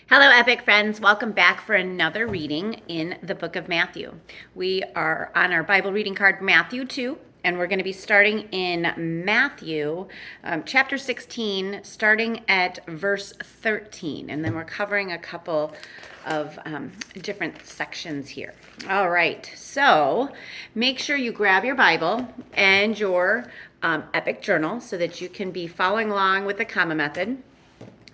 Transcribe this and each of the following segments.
Hello, Epic friends. Welcome back for another reading in the book of Matthew. We are on our Bible reading card, Matthew 2, and we're going to be starting in Matthew chapter 16, starting at verse 13. And then we're covering a couple of different sections here. All right, so make sure you grab your Bible and your Epic journal so that you can be following along with the comma method.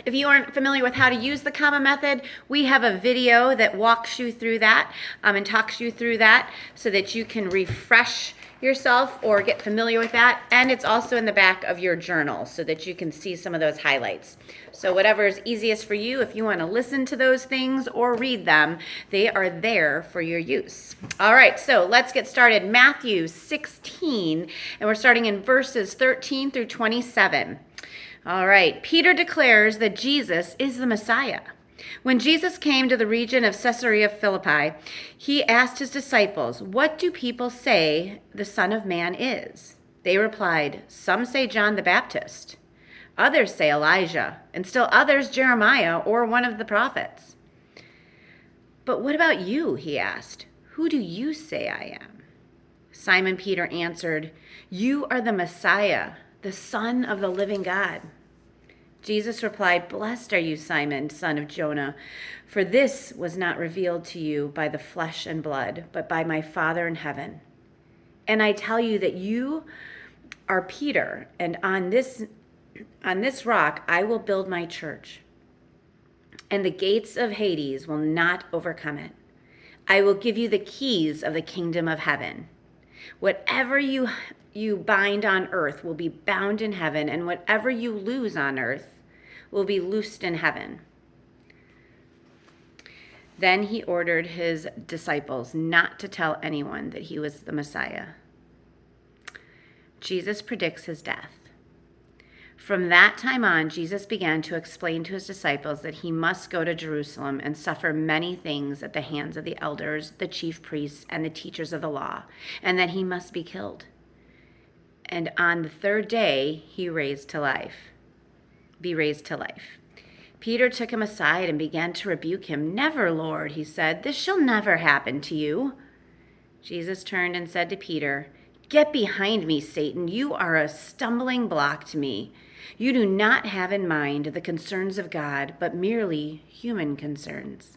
If you aren't familiar with how to use the comma method, we have a video that walks you through that and talks you through that so that you can refresh yourself or get familiar with that. And it's also in the back of your journal so that you can see some of those highlights. So whatever is easiest for you, if you want to listen to those things or read them, they are there for your use. All right, so let's get started. Matthew 16, and we're starting in verses 13 through 27. All right, Peter declares that Jesus is the Messiah. When Jesus came to the region of Caesarea Philippi, he asked his disciples, "What do people say the Son of Man is?" They replied, "Some say John the Baptist. Others say Elijah, and still others Jeremiah or one of the prophets." "But what about you?" he asked. "Who do you say I am?" Simon Peter answered, "You are the Messiah, the Son of the living God." Jesus replied, "Blessed are you, Simon, son of Jonah, for this was not revealed to you by the flesh and blood, but by my Father in heaven. And I tell you that you are Peter, and on this rock I will build my church, and the gates of Hades will not overcome it. I will give you the keys of the kingdom of heaven. Whatever you bind on earth will be bound in heaven, and whatever you loose on earth will be loosed in heaven." Then he ordered his disciples not to tell anyone that he was the Messiah. Jesus predicts his death. From that time on, Jesus began to explain to his disciples that he must go to Jerusalem and suffer many things at the hands of the elders, the chief priests, and the teachers of the law, and that he must be killed. And on the third day, be raised to life. Peter took him aside and began to rebuke him. "Never, Lord," he said, "this shall never happen to you." Jesus turned and said to Peter, "Get behind me, Satan. You are a stumbling block to me. You do not have in mind the concerns of God, but merely human concerns."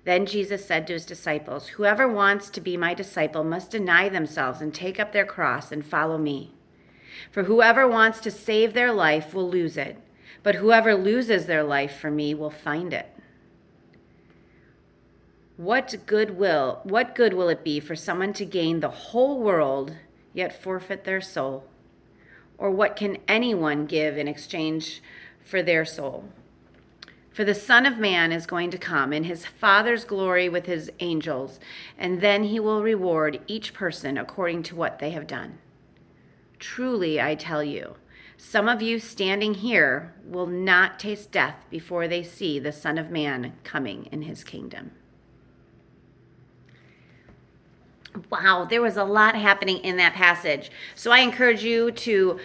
Then Jesus said to his disciples, "Whoever wants to be my disciple must deny themselves and take up their cross and follow me. For whoever wants to save their life will lose it, but whoever loses their life for me will find it. What good will it be for someone to gain the whole world yet forfeit their soul? Or what can anyone give in exchange for their soul? For the Son of Man is going to come in his Father's glory with his angels, and then he will reward each person according to what they have done. Truly, I tell you, some of you standing here will not taste death before they see the Son of Man coming in his kingdom." Wow, there was a lot happening in that passage. So I encourage you to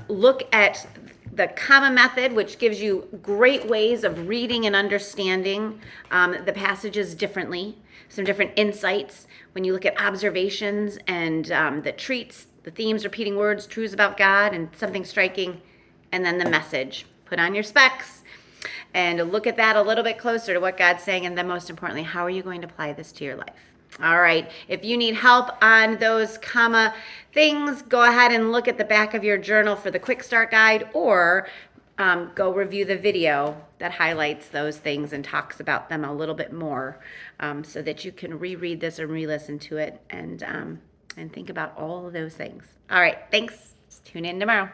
look at the comma method, which gives you great ways of reading and understanding the passages differently, some different insights. When you look at observations and the treats, the themes, repeating words, truths about God, and something striking, and then the message. Put on your specs and look at that a little bit closer to what God's saying, and then most importantly, how are you going to apply this to your life? All right, if you need help on those comma things, go ahead and look at the back of your journal for the quick start guide, or go review the video that highlights those things and talks about them a little bit more, so that you can reread this and re-listen to it and think about all of those things. All right, thanks. Tune in tomorrow.